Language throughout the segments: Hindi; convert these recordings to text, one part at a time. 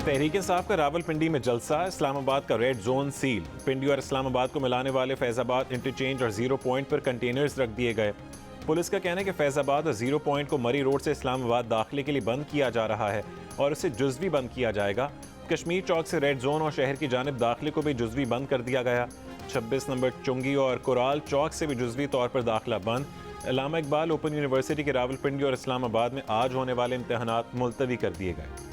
तहरीक इंसाफ का रावलपिंडी में जलसा, इस्लामाबाद का रेड जोन सील। पिंडी और इस्लामाबाद को मिलाने वाले फैजाबाद इंटरचेंज और जीरो पॉइंट पर कंटेनर्स रख दिए गए। पुलिस का कहना है कि फैजाबाद और जीरो पॉइंट को मरी रोड से इस्लामाबाद दाखिले के लिए बंद किया जा रहा है और इसे जुजवी बंद किया जाएगा। कश्मीर चौक से रेड जोन और शहर की जानिब दाखिले को भी जुजवी बंद कर दिया गया। 26 नंबर चुंगी और कुराल चौक से भी जुजवी तौर पर दाखिला बंद। अल्लामा इकबाल ओपन यूनिवर्सिटी के रावलपिंडी और इस्लामाबाद में आज होने वाले इम्तहानात मुलतवी कर दिए गए।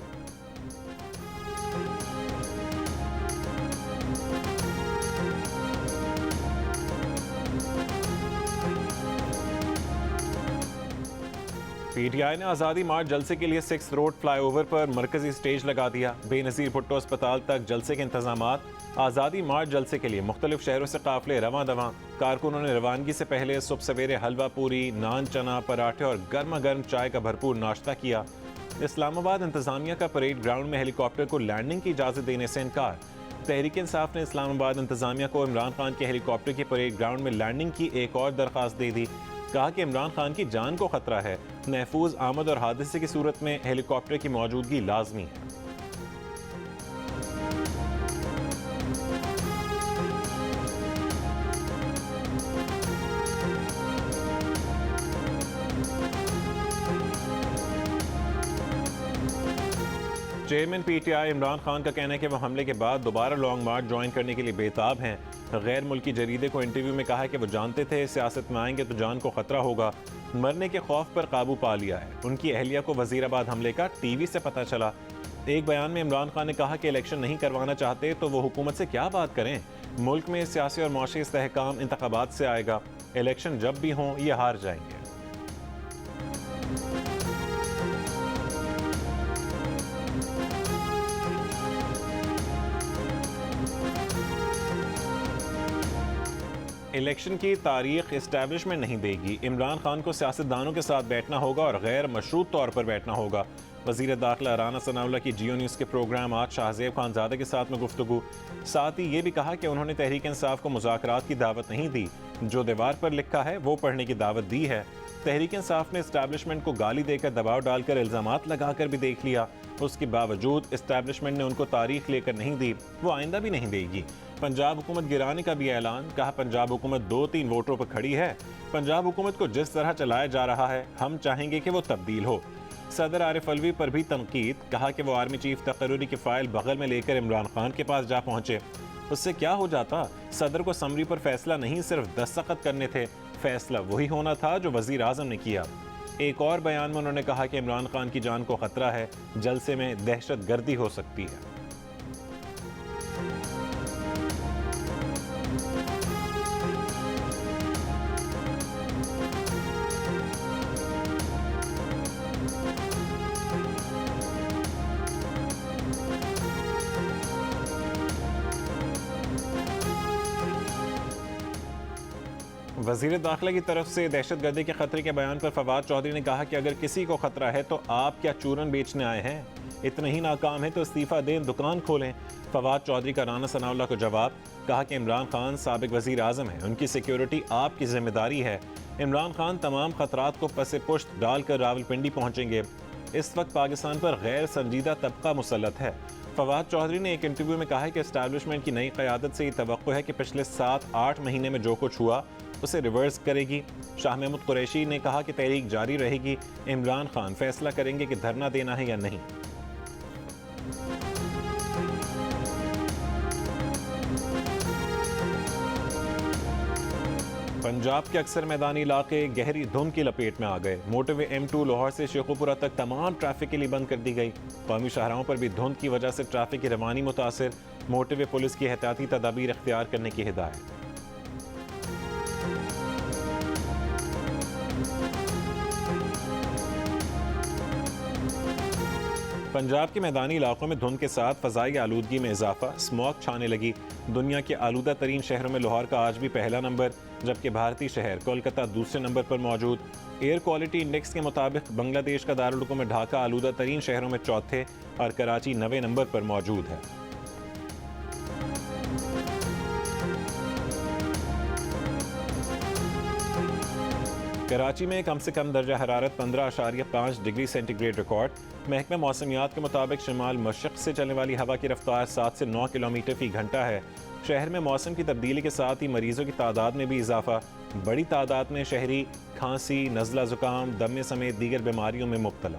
पीटीआई ने आज़ादी मार्च जलसे के लिए 6 रोड फ्लाईओवर पर मरकजी स्टेज लगा दिया। बेनज़ीर भुट्टो अस्पताल तक जलसे के इंतजामात। आज़ादी मार्च जलसे के लिए मुख्तलिफ शहरों से काफिले रवां दवां। कारकुनों ने रवानगी से पहले सुबह सवेरे हलवा पूरी, नान चना, पराठे और गर्मा गर्म चाय का भरपूर नाश्ता किया। इस्लामाबाद इंतजामिया का परेड ग्राउंड में हेलीकॉप्टर को लैंडिंग की इजाज़त देने से इनकार। तहरीक इंसाफ ने इस्लामाबाद इंतजामिया को इमरान खान के हेलीकॉप्टर की परेड ग्राउंड में लैंडिंग की एक और दरख्वास्त दे दी। कहा कि इमरान खान की जान को खतरा है, महफूज आमद और हादसे की सूरत में हेलीकॉप्टर की मौजूदगी लाजमी है। चेयरमैन पीटीआई इमरान खान का कहना है कि वह हमले के बाद दोबारा लॉन्ग मार्च ज्वाइन करने के लिए बेताब हैं। गैर मुल्की जरीदे को इंटरव्यू में कहा है कि वो जानते थे सियासत में आएंगे तो जान को खतरा होगा, मरने के खौफ पर काबू पा लिया है। उनकी अहलिया को वजीराबाद हमले का टीवी से पता चला। एक बयान में इमरान खान ने कहा कि इलेक्शन नहीं करवाना चाहते तो वो हुकूमत से क्या बात करें। मुल्क में सियासी और माशी इस्तेहकाम इंतखाबात से आएगा, इलेक्शन जब भी हों ये हार जाएंगे। इलेक्शन की तारीख इस्टेब्लिशमेंट नहीं देगी। इमरान खान को सियासतदानों के साथ बैठना होगा और गैर मशरूत तौर पर बैठना होगा। वज़ीर दाखिला राना सनाउल्लाह की जियो न्यूज़ के प्रोग्राम आज शाहज़ेब खानज़ादा के साथ में गुफ्तगू। साथ ही ये भी कहा कि उन्होंने तहरीक इंसाफ को मुज़ाकरात की दावत नहीं दी, जो दीवार पर लिखा है वो पढ़ने की दावत दी है। तहरीक इंसाफ ने इस्टेब्लिशमेंट को गाली देकर दबाव डालकर इल्ज़ामात लगाकर भी देख लिया, उसके बावजूद इस्टेब्लिशमेंट ने उनको तारीख लेकर नहीं दी, वो आइंदा भी नहीं देगी। पंजाब हुकूमत गिराने का भी ऐलान। कहा पंजाब हुकूमत 2-3 वोटों पर खड़ी है। पंजाब हुकूमत को जिस तरह चलाया जा रहा है हम चाहेंगे कि वो तब्दील हो। सदर आरिफ अलवी पर भी तनकीद। कहा कि वो आर्मी चीफ तकर्रुरी की फाइल बगल में लेकर इमरान खान के पास जा पहुंचे। उससे क्या हो जाता, सदर को समरी पर फैसला नहीं सिर्फ दस्तखत करने थे, फैसला वही होना था जो वजीर आजम ने किया। एक और बयान में उन्होंने कहा कि इमरान खान की जान को खतरा है, जलसे में दहशत गर्दी हो सकती है। वज़ीर दाखिला की तरफ से दहशत गर्दी के खतरे के बयान पर फवाद चौधरी ने कहा कि अगर किसी को खतरा है तो आप क्या चूरन बेचने आए हैं? इतने ही नाकाम है तो इस्तीफ़ा दें, दुकान खोलें। फवाद चौधरी का राना सनाउल्लाह को जवाब। कहा कि इमरान खान साबिक वज़ीर आज़म है, उनकी सिक्योरिटी आपकी जिम्मेदारी है। इमरान खान तमाम खतरात को पसे पुश्त डालकर रावलपिंडी पहुँचेंगे। इस वक्त पाकिस्तान पर गैर संजीदा तबका मुसल्लत है। फवाद चौधरी ने एक इंटरव्यू में कहा है कि एस्टैब्लिशमेंट की नई क़यादत से ये तवक्को है कि पिछले 7-8 महीने में जो कुछ हुआ उसे रिवर्स करेगी। शाह महमूद कुरैशी ने कहा कि तहरीक जारी रहेगी, इमरान खान फैसला करेंगे कि धरना देना है या नहीं। पंजाब के अक्सर मैदानी इलाके गहरी धुंध की लपेट में आ गए। मोटरवे M2 लाहौर से शेखुपुरा तक तमाम ट्रैफिक के लिए बंद कर दी गई। कौमी शाहराहों पर भी धुंध की वजह से ट्रैफिक की रवानी मुतासिर। मोटरवे पुलिस की एहतियाती तदाबीर इख्तियार करने की हिदायत। पंजाब के मैदानी इलाकों में धुंध के साथ फ़ज़ाई आलूदगी में इजाफा, स्मॉग छाने लगी। दुनिया के आलूदा तरीन शहरों में लाहौर का आज भी पहला नंबर, जबकि भारतीय शहर कोलकाता दूसरे नंबर पर मौजूद। एयर क्वालिटी इंडेक्स के मुताबिक बांग्लादेश का दारुल हुकूमत ढाका आलूदा तरीन शहरों में चौथे और कराची 9वें नंबर पर मौजूद है। कराची में कम से कम दर्जा हरारत 15.5 डिग्री सेंटीग्रेड रिकॉर्ड। महकमा मौसमियात के मुताबिक शुमाल मशरक़ से चलने वाली हवा की रफ्तार 7 से 9 किलोमीटर फी घंटा है। शहर में मौसम की तब्दीली के साथ ही मरीजों की तादाद में भी इजाफा। बड़ी तादाद में शहरी खांसी, नज़ला ज़ुकाम, दमे समेत दीगर बीमारियों में मुब्तला।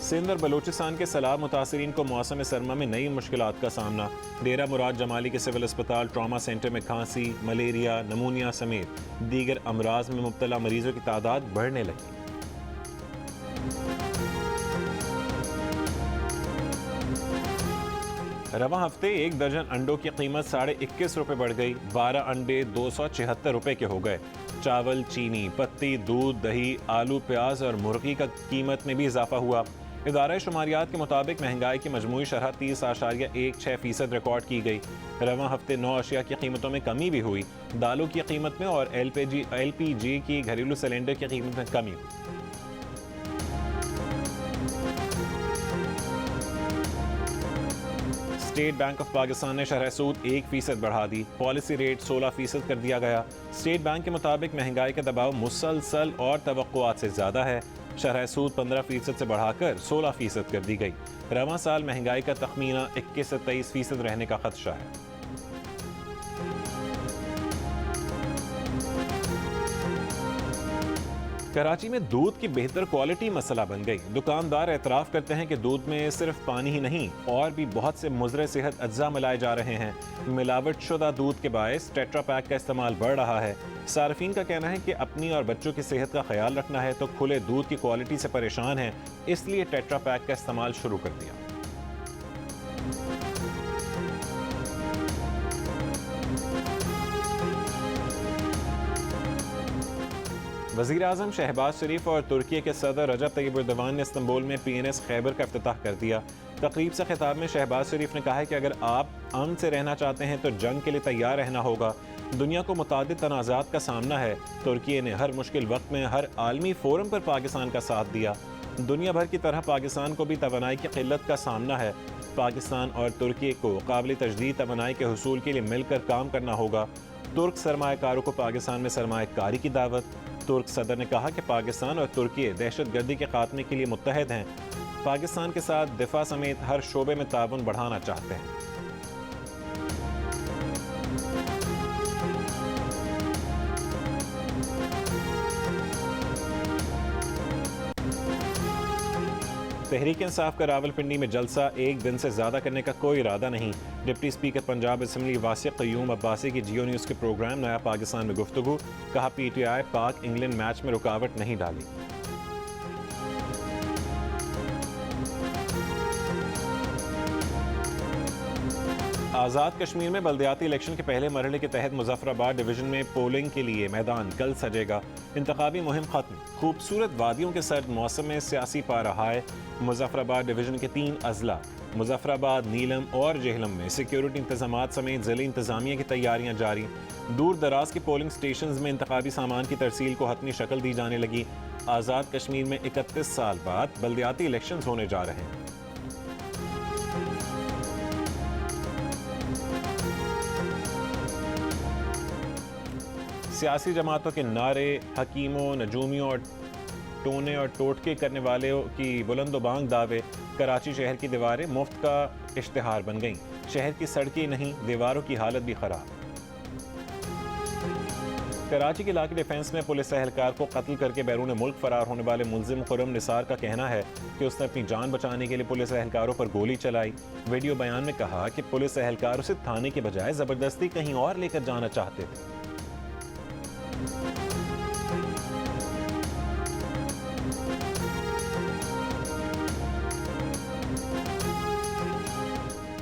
सिंध और बलूचिस्तान के सैलाब मुतासरीन को मौसम सरमा में नई मुश्किलात का सामना। डेरा मुराद जमाली के सिविल अस्पताल ट्रॉमा सेंटर में खांसी, मलेरिया, नमूनिया समेत दीगर अमराज में मुब्तला मरीजों की तादाद बढ़ने लगी। रवा हफ्ते 1 दर्जन अंडों की कीमत 21.5 रुपये बढ़ गई। 12 अंडे 276 रुपये के हो गए। चावल, चीनी, पत्ती, दूध, दही, आलू, प्याज और मुर्गी का कीमत में भी इजाफा हुआ। इदारा शुमारियात के मुताबिक महंगाई की मजमूई शरह 30.16% रिकॉर्ड की गई। रवा हफ्ते 9 अशिया की कीमतों में कमी भी हुई। दालों की कीमत में और LPG की घरेलू सिलेंडर की कीमत में कमी हुई। स्टेट बैंक ऑफ पाकिस्तान ने शरह सूद 1% बढ़ा दी। पॉलिसी रेट 16% कर दिया गया। स्टेट बैंक के मुताबिक महंगाई का दबाव मुसलसल और तवक्कुआत से ज़्यादा है। शरह सूद 15% से बढ़ाकर 16% कर दी गई। रवां साल महंगाई का तखमीना 21 से 23% रहने का खदशा है। कराची में दूध की बेहतर क्वालिटी मसला बन गई। दुकानदार एतराफ़ करते हैं कि दूध में सिर्फ पानी ही नहीं और भी बहुत से मुज़र सेहत अज्जा मिलाए जा रहे हैं। मिलावट शुदा दूध के बायस टेट्रा पैक का इस्तेमाल बढ़ रहा है। सार्फिन का कहना है कि अपनी और बच्चों की सेहत का ख्याल रखना है तो खुले दूध की क्वालिटी से परेशान हैं, इसलिए टेट्रा पैक का इस्तेमाल शुरू कर दिया। वज़ीर आज़म शहबाज शरीफ और तुर्की के सदर रजब तैयब एर्दोगान ने इस्तांबुल में PNS खैबर का इफ्तिताह कर दिया। तकरीब से खिताब में शहबाज शरीफ ने कहा है कि अगर आप अमन से रहना चाहते हैं तो जंग के लिए तैयार रहना होगा। दुनिया को मुतादिद तनाज़ात का सामना है। तुर्की ने हर मुश्किल वक्त में हर आलमी फोरम पर पाकिस्तान का साथ दिया। दुनिया भर की तरह पाकिस्तान को भी तवानाई की किल्लत का सामना है। पाकिस्तान और तुर्की को काबिल तजदीद तवानाई के हुसूल के लिए मिलकर काम करना होगा। तुर्क सरमायाकारों को पाकिस्तान में सरमायाकारी की दावत। तुर्क सदर ने कहा कि पाकिस्तान और तुर्की दहशतगर्दी के खात्मे के लिए मुत्तहद हैं। पाकिस्तान के साथ दिफा समेत हर शोबे में ताउन बढ़ाना चाहते हैं। तहरीक इंसाफ का रावलपिंडी में जलसा 1 दिन से ज़्यादा करने का कोई इरादा नहीं। Deputy speaker Punjab assembly वासिक Qayyum Abbasi की जियो न्यूज़ के प्रोग्राम नया पाकिस्तान में गुफ्तगू। कहा PTI पाक इंग्लैंड मैच में रुकावट नहीं डाली। आज़ाद कश्मीर में बल्दियाती इलेक्शन के पहले मरहले के तहत मुजफ्फराबाद डिवीज़न में पोलिंग के लिए मैदान कल सजेगा। इंतखाबी मुहिम खत्म। खूबसूरत वादियों के सर्द मौसम में सियासी पारा हाय। मुजफ्फराबाद डिवीज़न के 3 अजला मुजफ्फराबाद, नीलम और जेहलम में सिक्योरिटी इंतजामात समेत ज़िले इंतजामिया की तैयारियां जारी। दूर दराज के पोलिंग स्टेशन में इंतखाबी सामान की तरसील को हतमी शक्ल दी जाने लगी। आज़ाद कश्मीर में 31 साल बाद बल्दियाती इलेक्शन होने जा रहे हैं। सियासी जमातों के नारे, हकीमों, नजूमियों और टोने और टोटके करने वालों की बुलंदोबांग दावे। कराची शहर की दीवारें मुफ्त का इश्तिहार बन गईं। शहर की सड़कें नहीं, दीवारों की हालत भी खराब। कराची के इलाके डिफेंस में पुलिस एहलकार को कत्ल करके बैरून मुल्क फरार होने वाले मुलजिम खुर्रम निसार का कहना है कि उसने अपनी जान बचाने के लिए पुलिस एहलकारों पर गोली चलाई। वीडियो बयान में कहा कि पुलिस एहलकार उसे थाने के बजाय जबरदस्ती कहीं और लेकर जाना चाहते थे।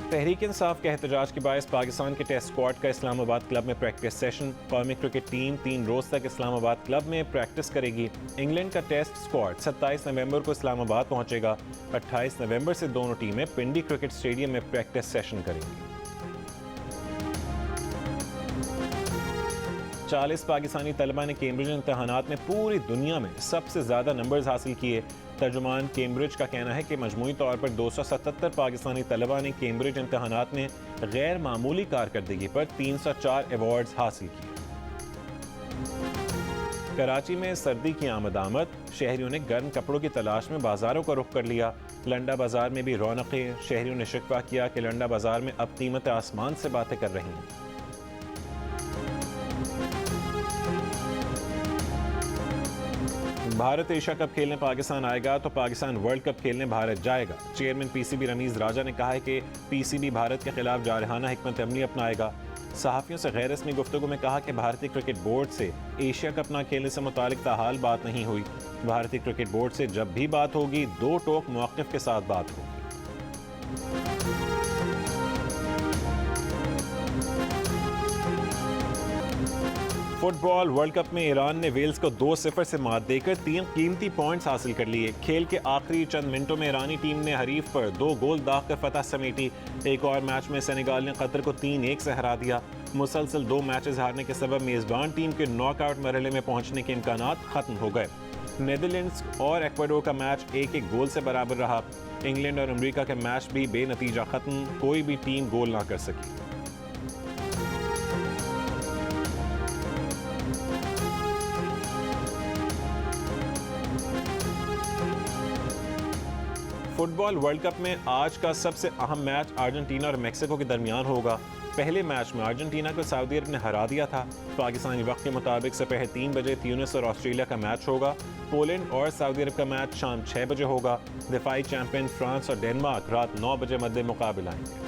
तहरीक इंसाफ के एहतजाज के बायस पाकिस्तान के टेस्ट स्क्वाड का इस्लामाबाद क्लब में प्रैक्टिस सेशन। कौमी क्रिकेट टीम 3 रोज तक इस्लामाबाद क्लब में प्रैक्टिस करेगी। इंग्लैंड का टेस्ट स्क्वाड 27 नवंबर को इस्लामाबाद पहुंचेगा। 28 नवंबर से दोनों टीमें पिंडी क्रिकेट स्टेडियम में प्रैक्टिस सेशन करेंगी। 40 पाकिस्तानी तलबा ने कैम्ब्रिज इम्तहानात में पूरी दुनिया में सबसे ज़्यादा नंबर्स हासिल किए। तर्जुमान कैम्ब्रिज का कहना है कि मजमूई तौर पर 277 पाकिस्तानी तलबा ने कैम्ब्रिज इम्तहानात में गैर मामूली कारकर्दगी पर 304 अवार्ड्स हासिल किए। कराची में सर्दी की आमद, शहरियों ने गर्म कपड़ों की तलाश में बाजारों का रुख कर लिया। लंडा बाजार में भी रौनकें, शहरियों ने शिकवा किया कि लंडा बाजार में अब कीमतें आसमान से बातें कर रही हैं। भारत एशिया कप खेलने पाकिस्तान आएगा तो पाकिस्तान वर्ल्ड कप खेलने भारत जाएगा। चेयरमैन पीसीबी रमीज राजा ने कहा है कि पीसीबी भारत के खिलाफ जारहाना हिकमत अमली अपनाएगा। सहाफ़ियों से गैर रस्मी गुफ्तगू में कहा कि भारतीय क्रिकेट बोर्ड से एशिया कप ना खेलने से मुतालिक ताहाल बात नहीं हुई। भारतीय क्रिकेट बोर्ड से जब भी बात होगी दो टोक मौक़िफ़ के साथ बात होगी। फुटबॉल वर्ल्ड कप में ईरान ने वेल्स को 2-0 से मात देकर 3 कीमती पॉइंट्स हासिल कर लिए। खेल के आखिरी चंद मिनटों में ईरानी टीम ने हरीफ पर 2 गोल दागकर फतह समेटी। एक और मैच में सेनेगाल ने कतर को 3-1 से हरा दिया। मुसलसल 2 मैचेस हारने के सबब मेज़बान टीम के नॉकआउट मरहले में पहुंचने के इम्कानात खत्म हो गए। नीदरलैंड्स और एक्वाडोर का मैच 1-1 गोल से बराबर रहा। इंग्लैंड और अमेरिका के मैच भी बेनतीजा खत्म, कोई भी टीम गोल ना कर सकी। फुटबॉल वर्ल्ड कप में आज का सबसे अहम मैच अर्जेंटीना और मेक्सिको के दरमियान होगा। पहले मैच में अर्जेंटीना को सऊदी अरब ने हरा दिया था। पाकिस्तानी वक्त के मुताबिक दोपहर 3 बजे ट्यूनिस और ऑस्ट्रेलिया का मैच होगा। पोलैंड और सऊदी अरब का मैच शाम 6 बजे होगा। दिफाई चैंपियन फ्रांस और डेनमार्क रात 9 बजे मध्य मुकाबला आएंगे।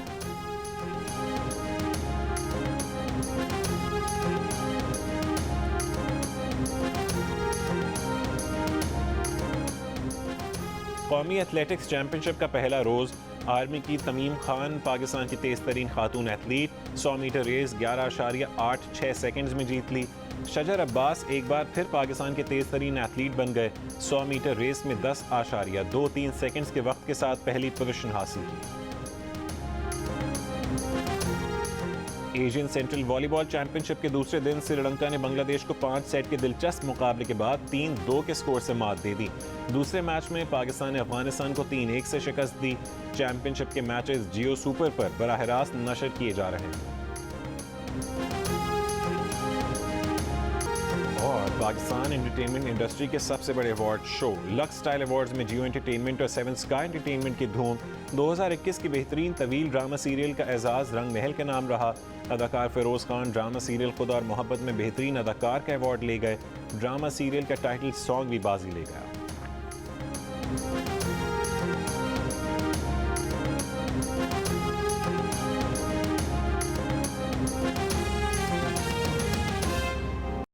कौमी एथलेटिक्स चैंपियनशिप का पहला रोज़। आर्मी की तमीम खान पाकिस्तान की तेज़ तरीन खातून एथलीट 100 मीटर रेस 11.86 सेकंड्स में जीत ली। शजर अब्बास एक बार फिर पाकिस्तान के तेज़ तरीन एथलीट बन गए। 100 मीटर रेस में 10.23 सेकंड्स के वक्त के साथ पहली पोजीशन हासिल की। एशियन सेंट्रल वॉलीबॉल चैंपियनशिप के दूसरे दिन श्रीलंका ने बांग्लादेश को 5 सेट के दिलचस्प मुकाबले के बाद 3-2 के स्कोर से मात दे दी। दूसरे मैच में पाकिस्तान ने अफगानिस्तान को 3-1 से शिकस्त दी। चैंपियनशिप के मैचेस जियो सुपर पर बराह रास्त नशर किए जा रहे हैं। और पाकिस्तान एंटरटेनमेंट इंडस्ट्री के सबसे बड़े award show lux style awards में जियो एंटरटेनमेंट और 7 स्काई एंटरटेनमेंट की धूम। 2021 की बेहतरीन तवील ड्रामा सीरियल का एजाज़ रंग महल के नाम रहा। अदाकार फिरोज खान ड्रामा सीरियल खुदा और मोहब्बत में बेहतरीन अदाकार का अवार्ड ले गए। ड्रामा सीरियल का टाइटल सॉन्ग भी बाजी ले गया।